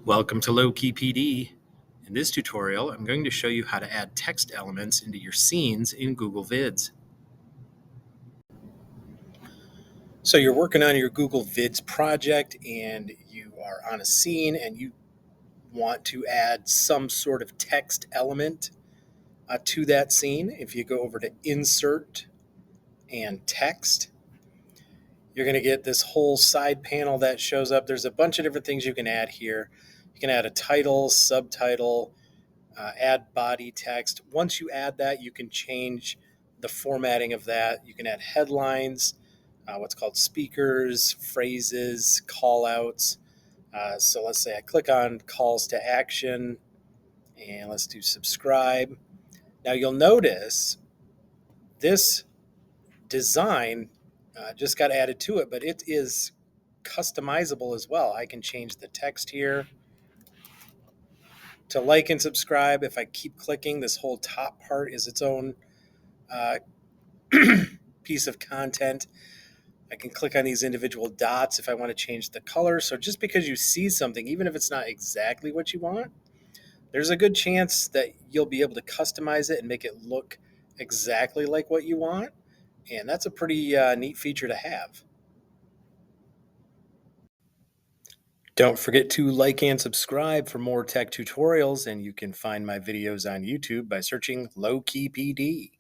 Welcome to lowkeypd. In this tutorial, I'm going to show you how to add text elements into your scenes in Google Vids. So you're working on your Google Vids project and you are on a scene and you want to add some sort of text element to that scene. If you go over to Insert and Text, you're going to get this whole side panel that shows up. There's a bunch of different things you can add here. You can add a title, subtitle, add body text. Once you add that, you can change the formatting of that. You can add headlines, what's called speakers, phrases, call outs. So let's say I click on calls to action and let's do subscribe. Now you'll notice this design just got added to it, but it is customizable as well. I can change the text here to like and subscribe. If I keep clicking, this whole top part is its own uh, piece of content. I can click on these individual dots if I want to change the color. So just because you see something, even if it's not exactly what you want, there's a good chance that you'll be able to customize it and make it look exactly like what you want. And that's a pretty neat feature to have. Don't forget to like and subscribe for more tech tutorials, and you can find my videos on YouTube by searching lowkeypd.